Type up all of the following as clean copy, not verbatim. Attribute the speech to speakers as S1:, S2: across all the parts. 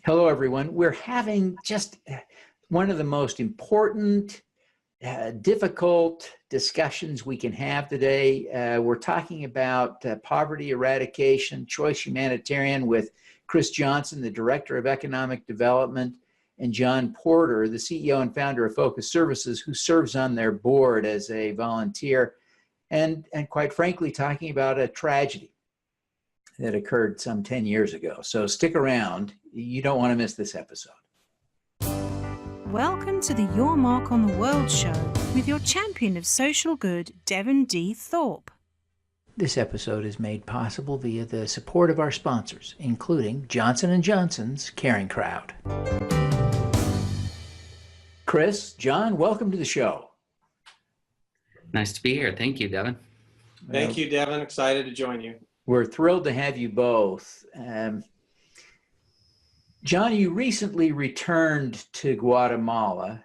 S1: Hello, everyone. We're having just one of the most important, difficult discussions we can have today. We're talking about poverty eradication, CHOICE Humanitarian with Chris Johnson, the Director of Economic Development, and John Porter, the CEO and founder of Focus Services, who serves on their board as a volunteer, and quite frankly, talking about a tragedy that occurred some 10 years ago. So stick around. You don't want to miss this episode.
S2: Welcome to the Your Mark on the World show with your champion of social good, Devin D. Thorpe.
S1: This episode is made possible via the support of our sponsors, including Johnson & Johnson's Caring Crowd. Chris, John, welcome to the show.
S3: Nice to be here. Thank you, Devin.
S4: Thank you, Devin. Excited to join you.
S1: We're thrilled to have you both. John, you recently returned to Guatemala,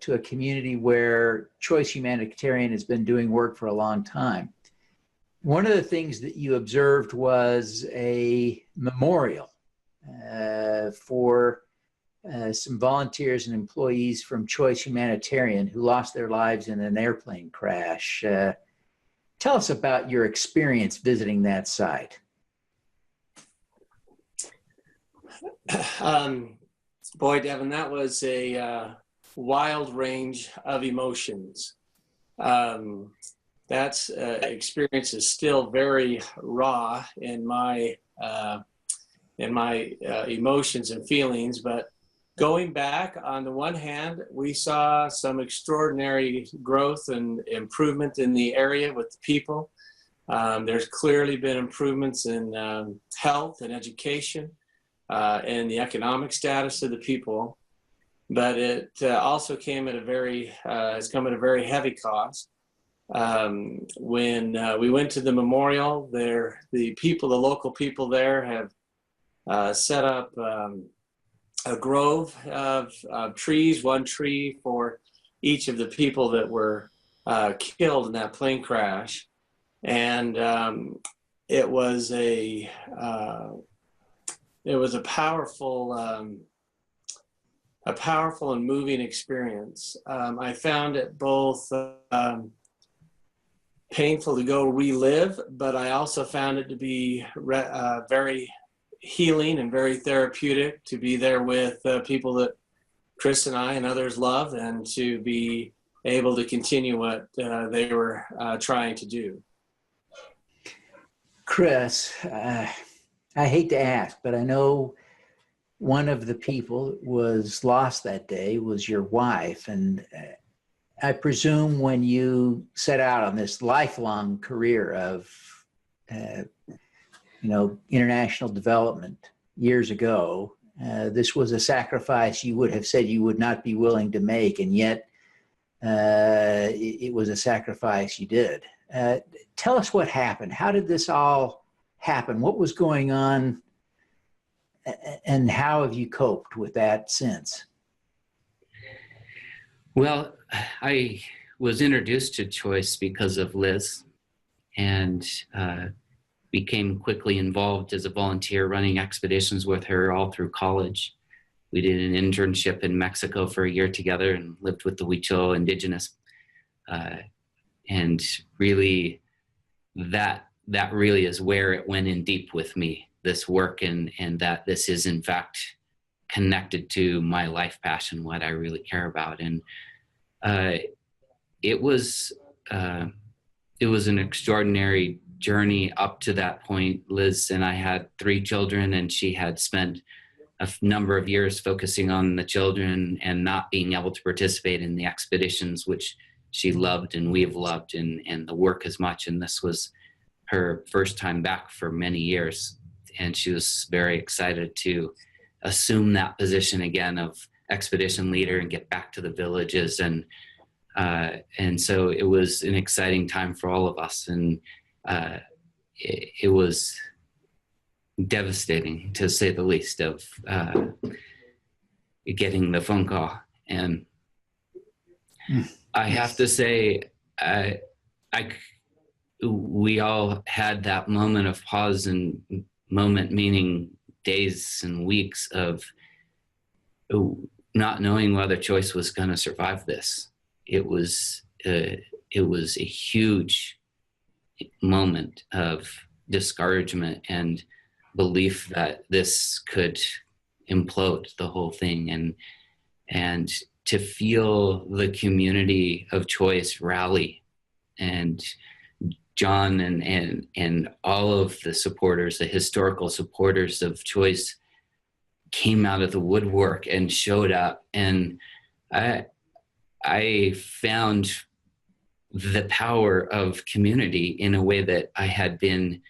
S1: to a community where CHOICE Humanitarian has been doing work for a long time. One of the things that you observed was a memorial for some volunteers and employees from CHOICE Humanitarian who lost their lives in an airplane crash. Tell us about your experience visiting that site.
S4: Boy, Devin, that was a wild range of emotions. That experience is still very raw in my emotions and feelings. But going back, on the one hand, we saw some extraordinary growth and improvement in the area with the people. There's clearly been improvements in health and education and the economic status of the people. But it also came at has come at a very heavy cost. When we went to the memorial, the local people there have set up a grove of trees, one tree for each of the people that were killed in that plane crash. And it was a powerful and moving experience. I found it both painful to go relive, but I also found it to be very healing and very therapeutic to be there with people that Chris and I and others love, and to be able to continue what they were trying to do.
S1: Chris, I hate to ask, but I know one of the people that was lost that day was your wife. And I presume when you set out on this lifelong career of international development years ago, this was a sacrifice you would have said you would not be willing to make, and yet it was a sacrifice you did. Tell us what happened. How did this all happen? What was going on, and how have you coped with that since?
S3: Well, I was introduced to CHOICE because of Liz, and became quickly involved as a volunteer running expeditions with her all through college. We did an internship in Mexico for a year together and lived with the Huichol indigenous. And really, that really is where it went in deep with me, this work, and that this is in fact connected to my life passion, what I really care about. And it was an extraordinary journey up to that point. Liz and I had 3 children, and she had spent a number of years focusing on the children and not being able to participate in the expeditions, which she loved and we've loved, and the work as much. And this was her first time back for many years. And she was very excited to assume that position again of expedition leader and get back to the villages. And so it was an exciting time for all of us. And it was devastating, to say the least, of getting the phone call. And I have to say, we all had that moment of pause, and moment meaning days and weeks of not knowing whether Choice was going to survive this. It was a huge moment of discouragement and belief that this could implode the whole thing, and to feel the community of Choice rally, and John and all of the supporters, the historical supporters of Choice, came out of the woodwork and showed up. And I found the power of community in a way that I had been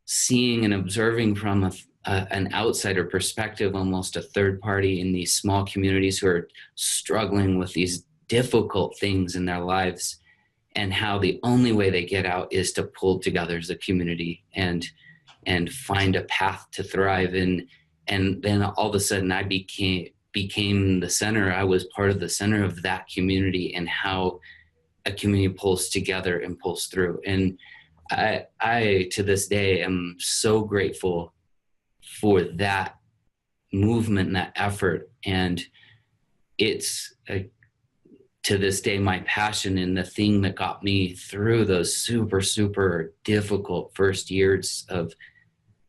S3: seeing and observing from an outsider perspective, almost a third party in these small communities who are struggling with these difficult things in their lives, and how the only way they get out is to pull together as a community and find a path to thrive. And then all of a sudden I became the center. I was part of the center of that community, and how a community pulls together and pulls through. And I to this day am so grateful for that movement and that effort. And it's to this day my passion, and the thing that got me through those super, super difficult first years of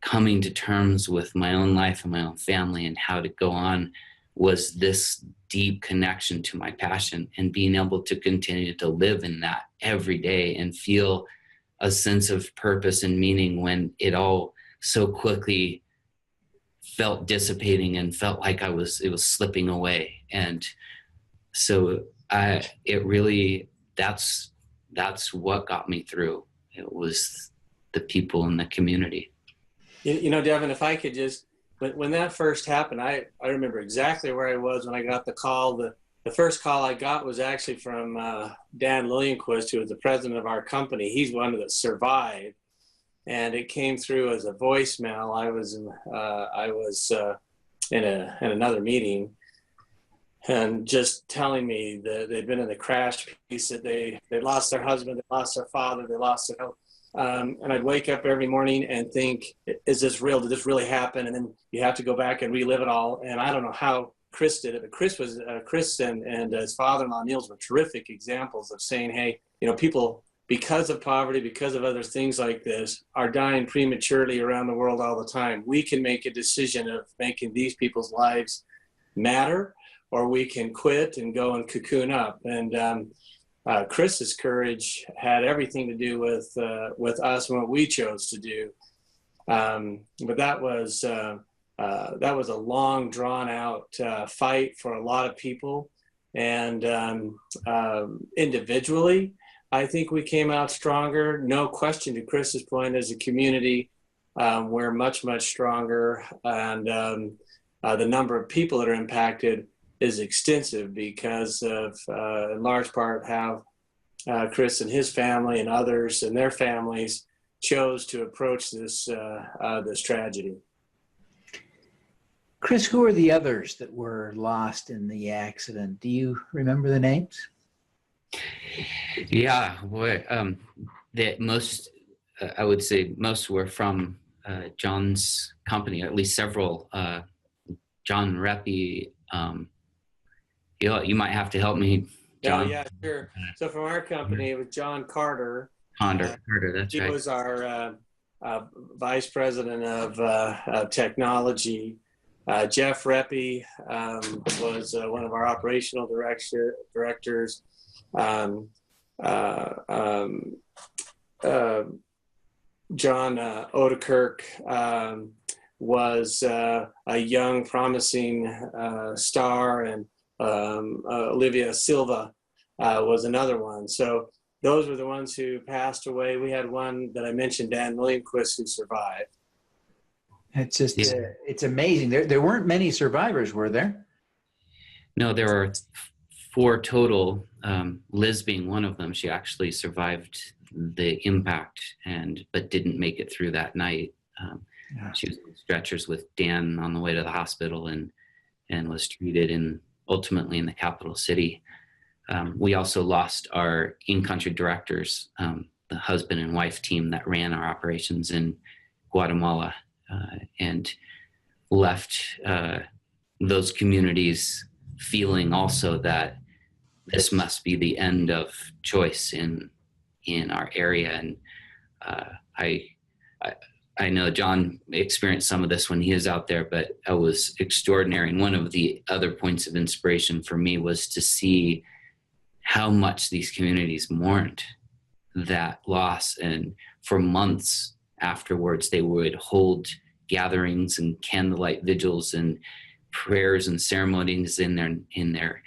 S3: coming to terms with my own life and my own family and how to go on, was this deep connection to my passion, and being able to continue to live in that every day and feel a sense of purpose and meaning when it all so quickly felt dissipating and felt like it was slipping away. And so that's what got me through. It was the people in the community.
S4: You know, Devin, if I could just, when that first happened, I remember exactly where I was when I got the call. The first call I got was actually from Dan Lillianquist, who was the president of our company. He's one that survived, and it came through as a voicemail. I was in another meeting, and just telling me that they'd been in the crash piece, that they lost their husband, they lost their father, they lost their health. And I'd wake up every morning and think, is this real? Did this really happen? And then you have to go back and relive it all. And I don't know how Chris did it, but Chris and his father-in-law Niels were terrific examples of saying, hey, you know, people, because of poverty, because of other things like this, are dying prematurely around the world all the time. We can make a decision of making these people's lives matter, or we can quit and go and cocoon up. And Chris's courage had everything to do with us and what we chose to do. But that was a long, drawn out fight for a lot of people. And individually, I think we came out stronger. No question, to Chris's point, as a community, we're much, much stronger. And the number of people that are impacted is extensive because of, in large part, how Chris and his family and others and their families chose to approach this tragedy.
S1: Chris, who are the others that were lost in the accident? Do you remember the names?
S3: Yeah, boy, I would say most were from John's company, at least several. John Reppy. You might have to help me, John.
S4: Yeah, sure. So from our company, it was John Carter.
S3: Carter, that's right.
S4: He was our vice president of technology. Jeff Reppy was one of our operational directors. John Odekirk was a young, promising star, and Olivia Silva was another one. So those were the ones who passed away. We had one that I mentioned, Dan Lillianquist, who survived.
S1: It's just, it's amazing. There weren't many survivors, were there?
S3: No, there are 4 total. Liz being one of them. She actually survived the impact, but didn't make it through that night. She was in stretchers with Dan on the way to the hospital, and was treated ultimately in the capital city. We also lost our in-country directors, the husband and wife team that ran our operations in Guatemala, and left those communities feeling also that this must be the end of choice in our area. And I know John experienced some of this when he was out there, but it was extraordinary. And one of the other points of inspiration for me was to see how much these communities mourned that loss. And for months afterwards, they would hold gatherings and candlelight vigils and prayers and ceremonies in their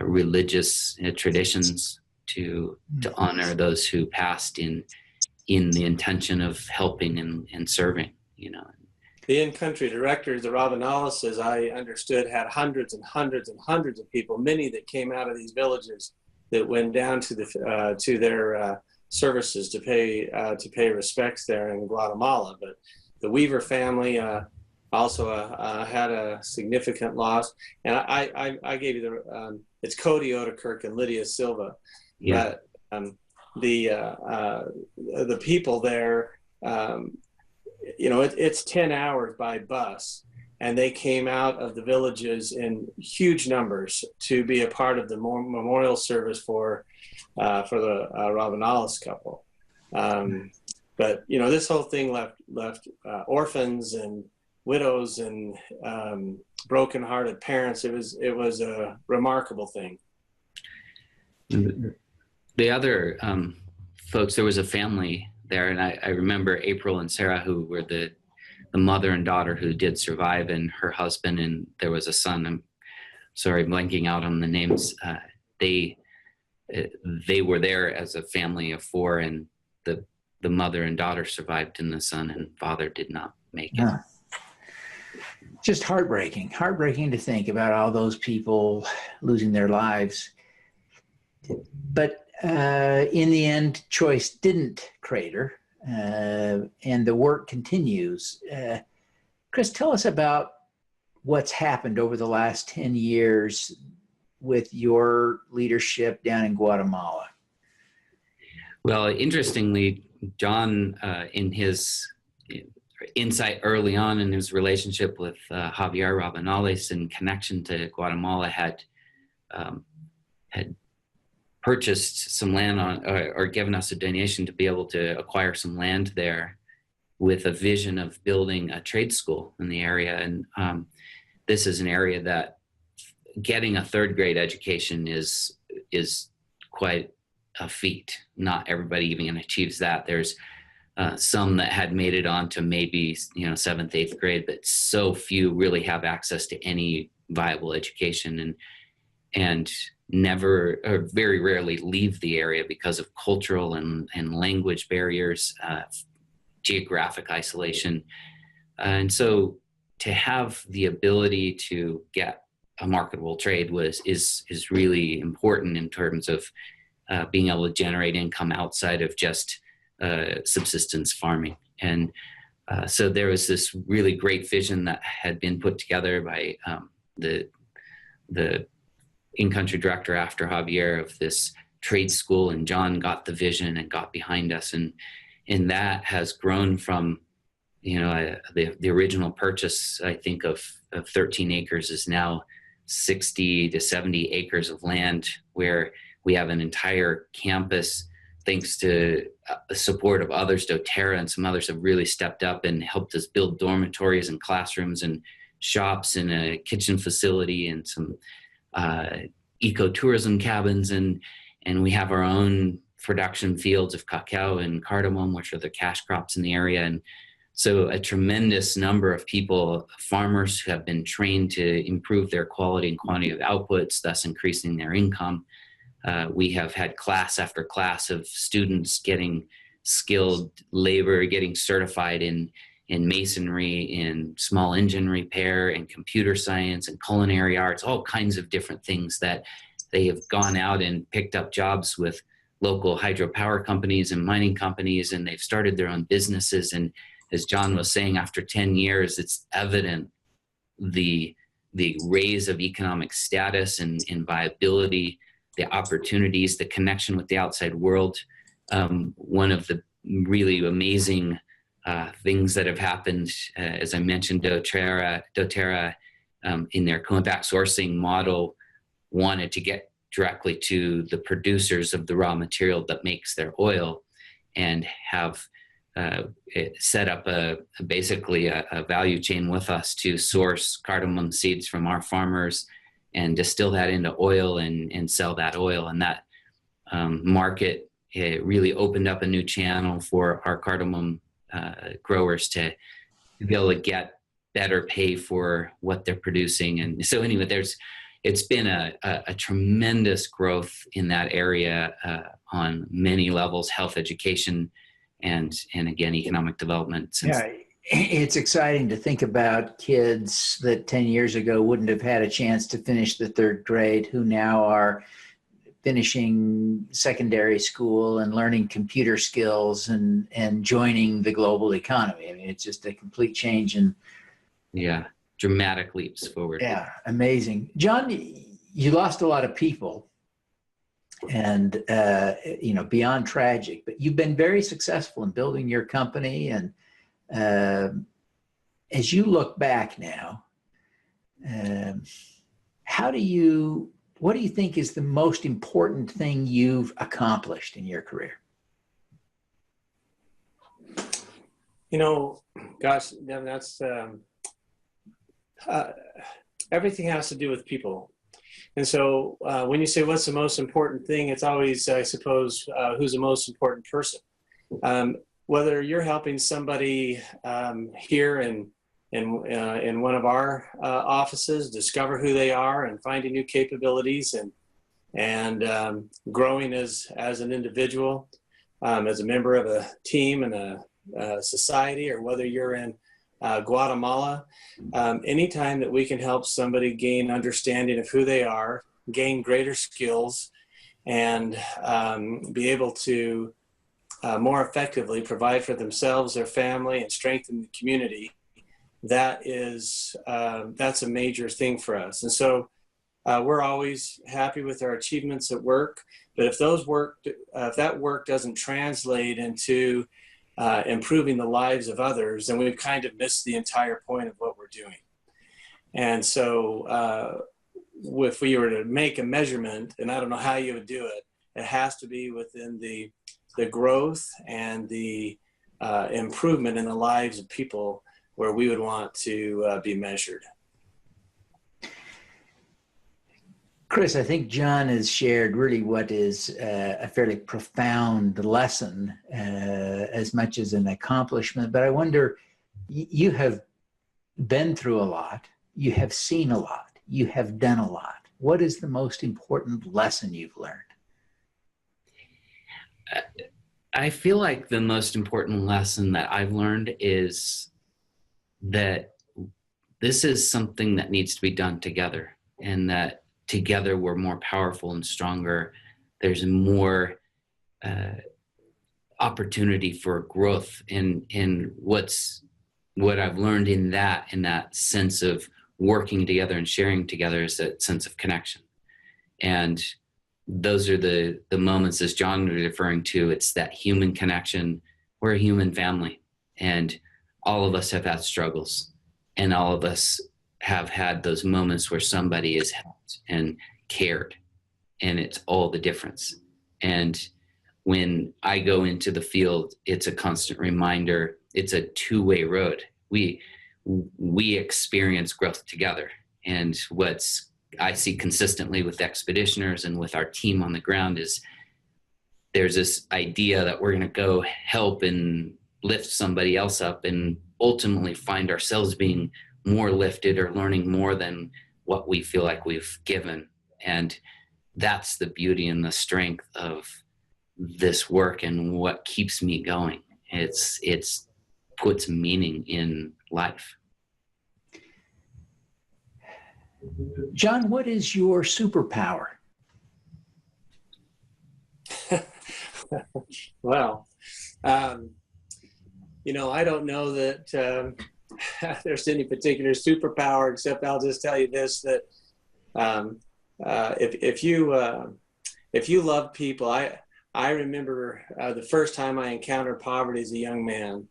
S3: religious traditions to honor those who passed in the intention of helping and serving, you know.
S4: The in-country directors, the Rabanales, as I understood, had hundreds and hundreds and hundreds of people, many that came out of these villages that went down to their services to pay respects there in Guatemala. But the Weaver family also had a significant loss. And I gave you it's Cody Odekirk and Lydia Silva.
S3: Yeah.
S4: The people there, you know, it's 10 hours by bus, and they came out of the villages in huge numbers to be a part of the memorial service for the Rabanales couple. But you know, this whole thing left orphans and widows and broken-hearted parents. It was a remarkable thing.
S3: The other folks, there was a family there, and I remember April and Sarah, who were the mother and daughter who did survive, and her husband, and there was a son. I'm sorry, blanking out on the names. They were there as a family of four, and the mother and daughter survived, and the son and father did not make it.
S1: Yeah. Just heartbreaking to think about all those people losing their lives. But in the end, Choice didn't crater, and the work continues. Chris, tell us about what's happened over the last 10 years with your leadership down in Guatemala.
S3: Well, interestingly, John, in his insight early on in his relationship with Javier Rabanales in connection to Guatemala, had purchased some land or given us a donation to be able to acquire some land there with a vision of building a trade school in the area. And this is an area that getting a third grade education is quite a feat. Not everybody even achieves that. There's some that had made it on to maybe, you know, 7th, 8th grade, but so few really have access to any viable education, and never or very rarely leave the area because of cultural and language barriers, geographic isolation. And so to have the ability to get a marketable trade is really important in terms of being able to generate income outside of just subsistence farming. And so there was this really great vision that had been put together by the in-country director after Javier of this trade school, and John got the vision and got behind us, and that has grown from, you know, the original purchase, I think, of 13 acres is now 60 to 70 acres of land, where we have an entire campus thanks to the support of others. doTERRA and some others have really stepped up and helped us build dormitories and classrooms and shops and a kitchen facility and some ecotourism cabins, and we have our own production fields of cacao and cardamom, which are the cash crops in the area. And so a tremendous number of people, farmers who have been trained to improve their quality and quantity of outputs, thus increasing their income. We have had class after class of students getting skilled labor, getting certified in masonry, in small engine repair, and computer science, and culinary arts, all kinds of different things that they have gone out and picked up jobs with local hydropower companies and mining companies, and they've started their own businesses. And as John was saying, after 10 years, it's evident the raise of economic status and viability, the opportunities, the connection with the outside world. One of the really amazing things that have happened, as I mentioned, doTERRA in their co-impact sourcing model, wanted to get directly to the producers of the raw material that makes their oil, and have set up basically a value chain with us to source cardamom seeds from our farmers and distill that into oil and sell that oil. And that market, it really opened up a new channel for our cardamom growers to be able to get better pay for what they're producing. And so anyway, it's been a tremendous growth in that area on many levels: health, education, and again, economic development.
S1: Yeah, it's exciting to think about kids that 10 years ago wouldn't have had a chance to finish the third grade, who now are finishing secondary school and learning computer skills and joining the global economy. I mean, it's just a complete change in.
S3: Yeah, dramatic leaps forward.
S1: Yeah, amazing. John, you lost a lot of people, and beyond tragic, but you've been very successful in building your company. And as you look back now, what do you think is the most important thing you've accomplished in your career?
S4: Gosh, Devin, that's everything has to do with people. And so when you say what's the most important thing, it's always, I suppose, who's the most important person. Whether you're helping somebody here in one of our offices discover who they are and finding new capabilities and growing as an individual, as a member of a team and a society, or whether you're in Guatemala, anytime that we can help somebody gain understanding of who they are, gain greater skills, and be able to more effectively provide for themselves, their family, and strengthen the community, that's a major thing for us. And so we're always happy with our achievements at work, but if that work doesn't translate into improving the lives of others, then we've kind of missed the entire point of what we're doing. And so if we were to make a measurement, and I don't know how you would do it, it has to be within the growth and the improvement in the lives of people where we would want to be measured.
S1: Chris, I think John has shared really what is a fairly profound lesson, as much as an accomplishment. But I wonder, you have been through a lot, you have seen a lot, you have done a lot. What is the most important lesson you've learned?
S3: I feel like the most important lesson that I've learned is that this is something that needs to be done together, and that together we're more powerful and stronger. There's more opportunity for growth in what I've learned in that sense of working together and sharing together, is that sense of connection. And those are the moments, as John was referring to, it's that human connection. We're a human family, and all of us have had struggles, and all of us have had those moments where somebody has helped and cared, and it's all the difference. And when I go into the field, it's a constant reminder. It's a two-way road. We experience growth together. And what's I see consistently with expeditioners and with our team on the ground is there's this idea that we're going to go help and lift somebody else up, and ultimately find ourselves being more lifted or learning more than what we feel like we've given. And that's the beauty and the strength of this work, and what keeps me going. It's puts meaning in life.
S1: John, what is your superpower?
S4: Well, I don't know that there's any particular superpower, except I'll just tell you this, that if you love people, I remember the first time I encountered poverty as a young man,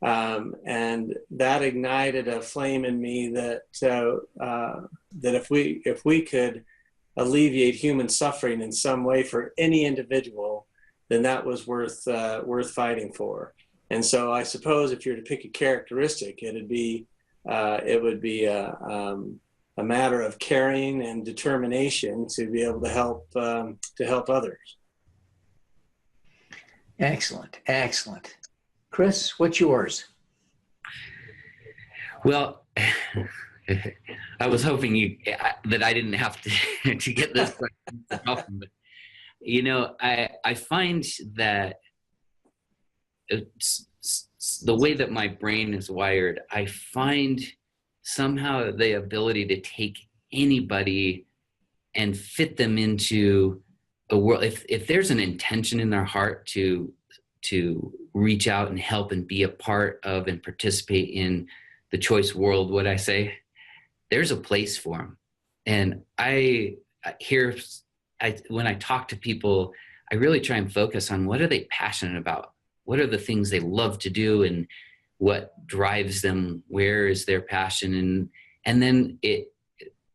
S4: And that ignited a flame in me that if we could alleviate human suffering in some way for any individual, then that was worth fighting for. And so I suppose if you're to pick a characteristic, it would be a matter of caring and determination to be able to help others.
S1: Excellent, excellent. Chris, what's yours?
S3: Well, I was hoping that I didn't have to get this question often, but you know, I find that it's the way that my brain is wired. I find somehow the ability to take anybody and fit them into a world. If there's an intention in their heart to reach out and help and be a part of and participate in the choice world, what I say, there's a place for them. And when I talk to people, I really try and focus on what are they passionate about? What are the things they love to do, and what drives them? Where is their passion? And then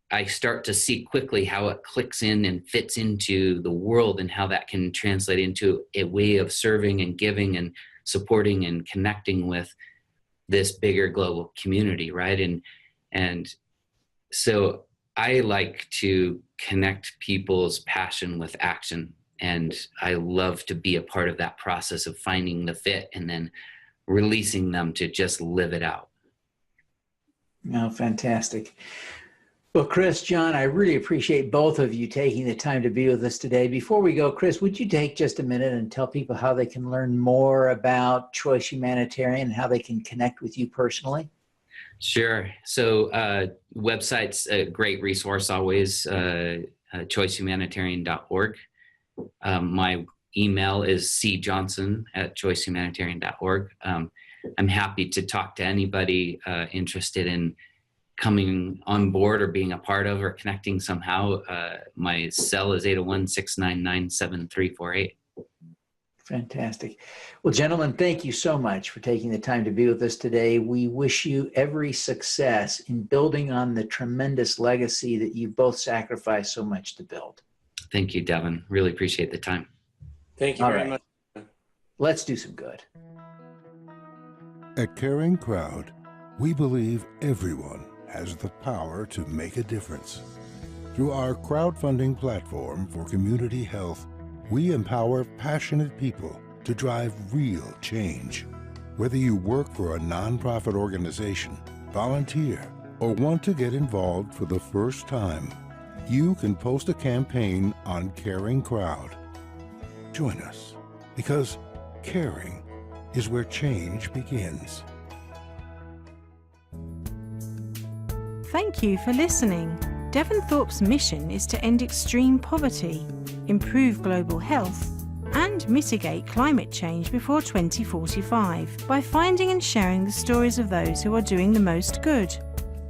S3: I start to see quickly how it clicks in and fits into the world, and how that can translate into a way of serving and giving and supporting and connecting with this bigger global community, right? And so I like to connect people's passion with action. And I love to be a part of that process of finding the fit and then releasing them to just live it out.
S1: Oh, fantastic. Well, Chris, John, I really appreciate both of you taking the time to be with us today. Before we go, Chris, would you take just a minute and tell people how they can learn more about Choice Humanitarian and how they can connect with you personally?
S3: Sure. So website's a great resource always, choicehumanitarian.org. My email is cjohnson@choicehumanitarian.org. I'm happy to talk to anybody interested in coming on board or being a part of or connecting somehow. My cell is 801-699-7348.
S1: Fantastic. Well, gentlemen, thank you so much for taking the time to be with us today. We wish you every success in building on the tremendous legacy that you've both sacrificed so much to build.
S3: Thank you, Devin. Really appreciate the time.
S4: Thank you very much.
S1: Let's do some good.
S5: At Caring Crowd, we believe everyone has the power to make a difference. Through our crowdfunding platform for community health, we empower passionate people to drive real change. Whether you work for a nonprofit organization, volunteer, or want to get involved for the first time, you can post a campaign on Caring Crowd. Join us, because caring is where change begins.
S2: Thank you for listening. Devin Thorpe's mission is to end extreme poverty, improve global health, and mitigate climate change before 2045 by finding and sharing the stories of those who are doing the most good.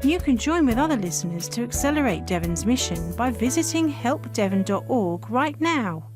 S2: You can join with other listeners to accelerate Devin's mission by visiting helpdevin.org right now.